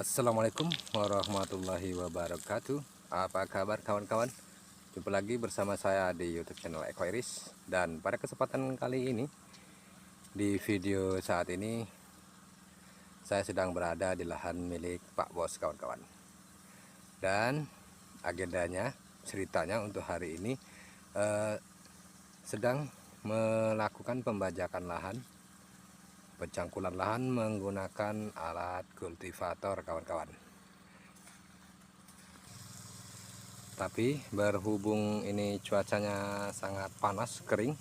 Assalamualaikum warahmatullahi wabarakatuh. Apa kabar kawan-kawan? Jumpa lagi bersama saya di YouTube channel Eko Iris. Dan pada kesempatan kali ini, di video saat ini, saya sedang berada di lahan milik Pak Bos kawan-kawan. Dan agendanya, ceritanya untuk hari ini sedang melakukan pembajakan lahan, pencangkulan lahan menggunakan alat kultivator kawan-kawan. Tapi berhubung ini cuacanya sangat panas, kering,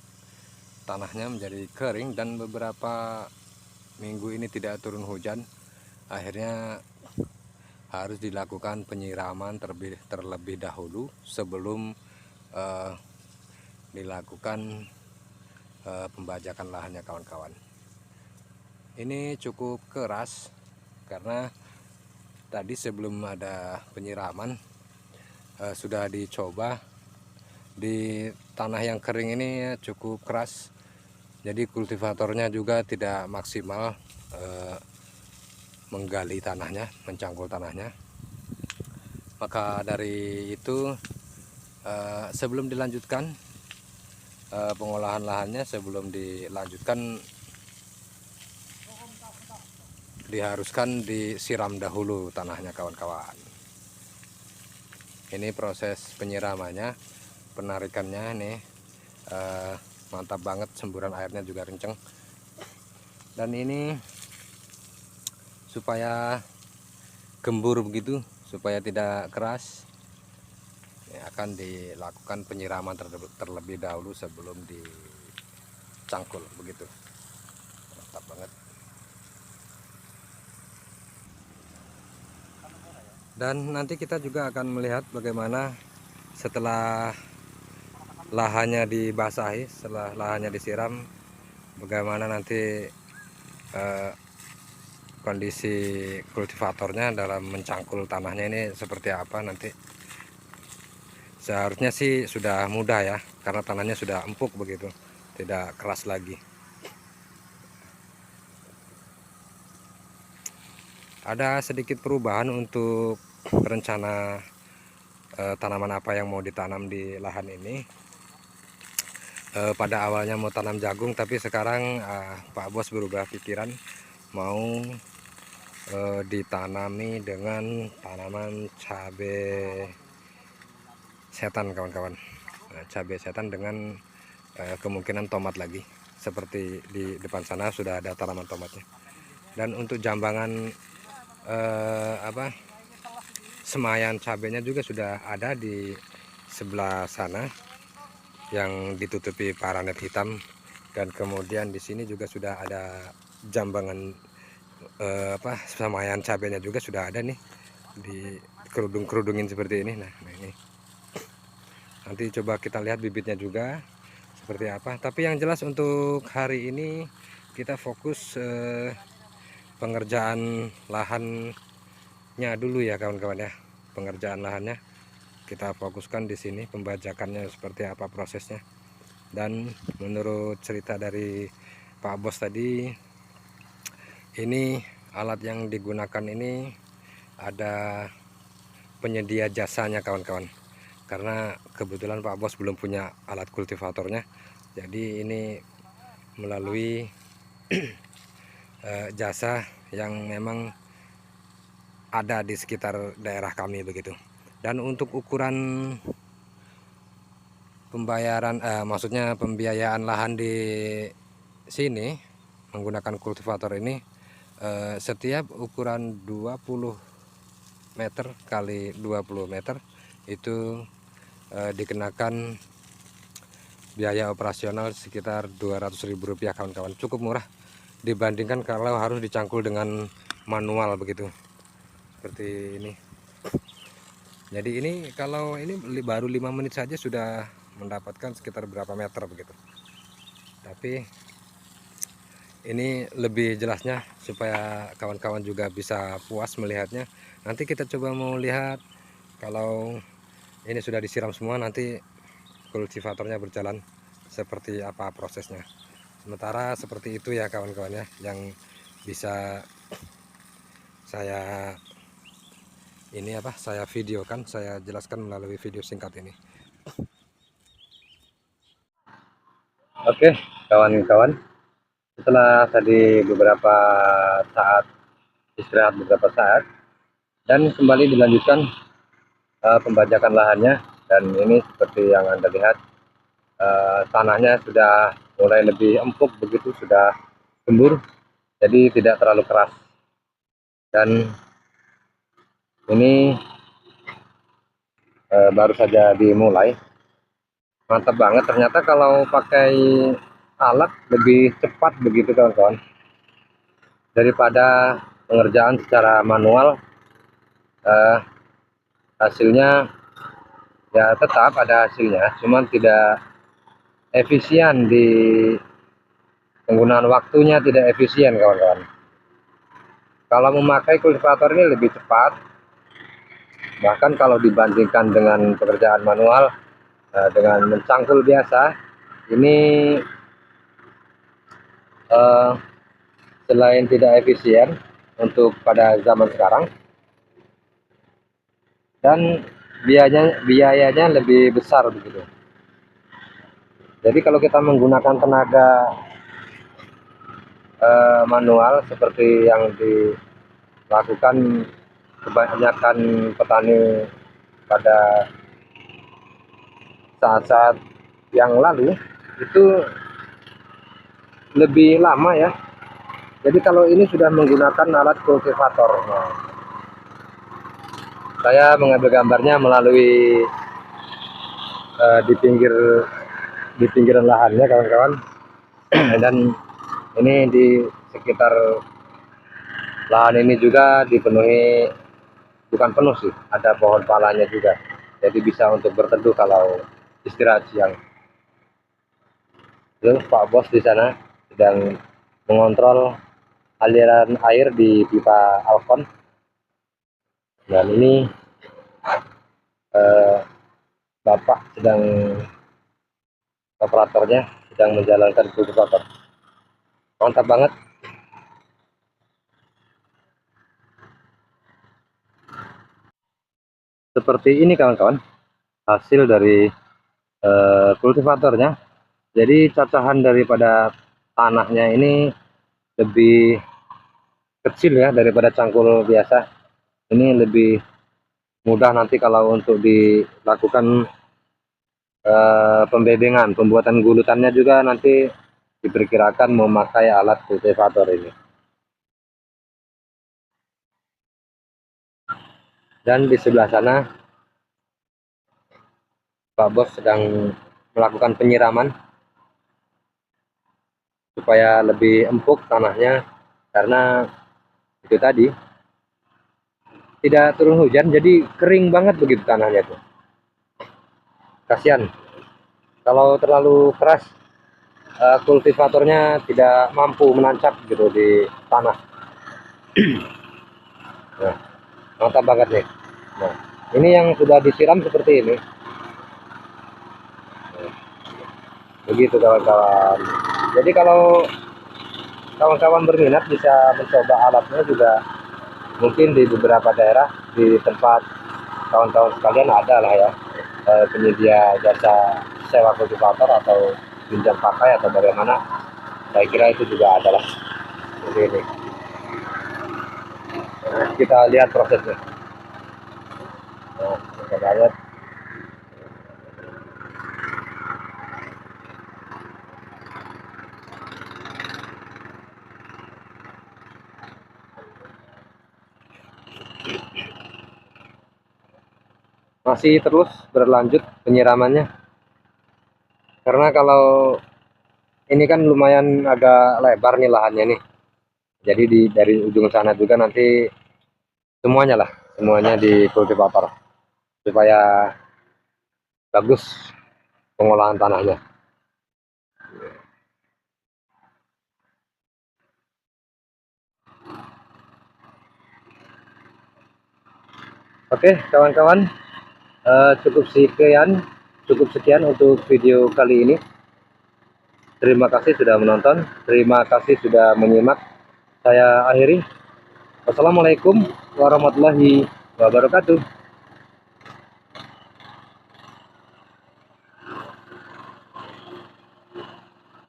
tanahnya menjadi kering dan beberapa minggu ini tidak turun hujan, akhirnya harus dilakukan penyiraman terlebih dahulu sebelum dilakukan pembajakan lahannya kawan-kawan. Ini cukup keras karena tadi sebelum ada penyiraman sudah dicoba di tanah yang kering ini cukup keras, jadi kultivatornya juga tidak maksimal menggali tanahnya, mencangkul tanahnya. Maka dari itu sebelum dilanjutkan pengolahan lahannya, sebelum dilanjutkan diharuskan disiram dahulu tanahnya kawan-kawan. Ini proses penyiramannya, penarikannya nih mantap banget, semburan airnya juga kenceng. Dan ini supaya gembur begitu, supaya tidak keras, ini akan dilakukan penyiraman terlebih dahulu sebelum dicangkul begitu. Mantap banget. Dan nanti kita juga akan melihat bagaimana setelah lahannya dibasahi, setelah lahannya disiram, bagaimana nanti kondisi kultivatornya dalam mencangkul tanahnya ini seperti apa nanti. Seharusnya sih sudah mudah ya, karena tanahnya sudah empuk begitu, tidak keras lagi. Ada sedikit perubahan untuk rencana tanaman apa yang mau ditanam di lahan ini. Pada awalnya mau tanam jagung, tapi sekarang Pak Bos berubah pikiran, mau ditanami dengan tanaman cabai setan kawan-kawan. Cabai setan dengan kemungkinan tomat lagi, seperti di depan sana sudah ada tanaman tomatnya. Dan untuk jambangan semayan cabainya juga sudah ada di sebelah sana yang ditutupi paranet hitam. Dan kemudian di sini juga sudah ada jambangan semayan cabainya juga sudah ada nih, di kerudungin seperti ini. Nah ini nanti coba kita lihat bibitnya juga seperti apa. Tapi yang jelas untuk hari ini kita fokus pengerjaan lahannya dulu ya kawan-kawan ya. Pengerjaan lahannya kita fokuskan di sini, pembajakannya seperti apa prosesnya. Dan menurut cerita dari Pak Bos tadi, ini alat yang digunakan ini ada penyedia jasanya kawan-kawan. Karena kebetulan Pak Bos belum punya alat kultivatornya, jadi ini melalui jasa yang memang ada di sekitar daerah kami begitu. Dan untuk ukuran maksudnya pembiayaan lahan di sini menggunakan kultivator ini, setiap ukuran 20 meter kali 20 meter itu dikenakan biaya operasional sekitar Rp200.000 kawan-kawan. Cukup murah dibandingkan kalau harus dicangkul dengan manual begitu, seperti ini. Jadi ini kalau ini baru 5 menit saja sudah mendapatkan sekitar berapa meter begitu. Tapi ini lebih jelasnya supaya kawan-kawan juga bisa puas melihatnya. Nanti kita coba mau lihat kalau ini sudah disiram semua, nanti kultivatornya berjalan seperti apa prosesnya. Sementara seperti itu ya kawan-kawan ya, yang bisa saya ini apa saya videokan, saya jelaskan melalui video singkat ini. Oke, kawan-kawan, setelah tadi beberapa saat istirahat beberapa saat dan kembali dilanjutkan pembajakan lahannya, dan ini seperti yang Anda lihat, tanahnya sudah mulai lebih empuk begitu, sudah gembur, jadi tidak terlalu keras. Dan ini baru saja dimulai. Mantap banget, ternyata kalau pakai alat lebih cepat begitu kawan-kawan, daripada pengerjaan secara manual. Hasilnya ya tetap ada hasilnya, cuman tidak efisien, di penggunaan waktunya tidak efisien kawan-kawan. Kalau memakai kultivator ini lebih cepat, bahkan kalau dibandingkan dengan pekerjaan manual dengan mencangkul biasa, ini selain tidak efisien untuk pada zaman sekarang, dan biayanya lebih besar begitu. Jadi kalau kita menggunakan tenaga manual seperti yang dilakukan kebanyakan petani pada saat-saat yang lalu, itu lebih lama ya. Jadi kalau ini sudah menggunakan alat kultivator. Nah, saya mengambil gambarnya melalui di pinggiran lahannya kawan-kawan. Dan ini di sekitar lahan ini juga dipenuhi, bukan penuh sih, ada pohon palanya juga, jadi bisa untuk berteduh kalau istirahat siang. Lalu Pak Bos di sana sedang mengontrol aliran air di pipa Alfon, dan ini Bapak sedang, operatornya sedang menjalankan kultivator. Mantap banget. Seperti ini kawan-kawan hasil dari kultivatornya. Jadi cacahan daripada tanahnya ini lebih kecil ya daripada cangkul biasa. Ini lebih mudah nanti kalau untuk dilakukan pembebengan, pembuatan gulutannya juga nanti diperkirakan memakai alat kultivator ini. Dan di sebelah sana Pak Bos sedang melakukan penyiraman supaya lebih empuk tanahnya, karena itu tadi tidak turun hujan, jadi kering banget begitu tanahnya tuh. Kasihan kalau terlalu keras, kultivatornya tidak mampu menancap gitu di tanah. Nah, mantap banget nih. Nah, ini yang sudah disiram seperti ini. Nah, begitu kawan-kawan. Jadi kalau kawan-kawan berminat bisa mencoba alatnya juga, mungkin di beberapa daerah di tempat kawan-kawan sekalian ada lah ya penyedia jasa sewa kultivator atau pinjam pakai atau bagaimana. Saya kira itu juga adalah seperti ini. Nah, kita lihat prosesnya. Nah, kita lihat. Masih terus berlanjut penyiramannya, karena kalau ini kan lumayan agak lebar nih lahannya nih, jadi dari ujung sana juga nanti semuanya di kultivator supaya bagus pengolahan tanahnya. Oke kawan-kawan, cukup sekian untuk video kali ini. Terima kasih sudah menonton, terima kasih sudah menyimak. Saya akhiri. Wassalamualaikum warahmatullahi wabarakatuh. wabarakatuh.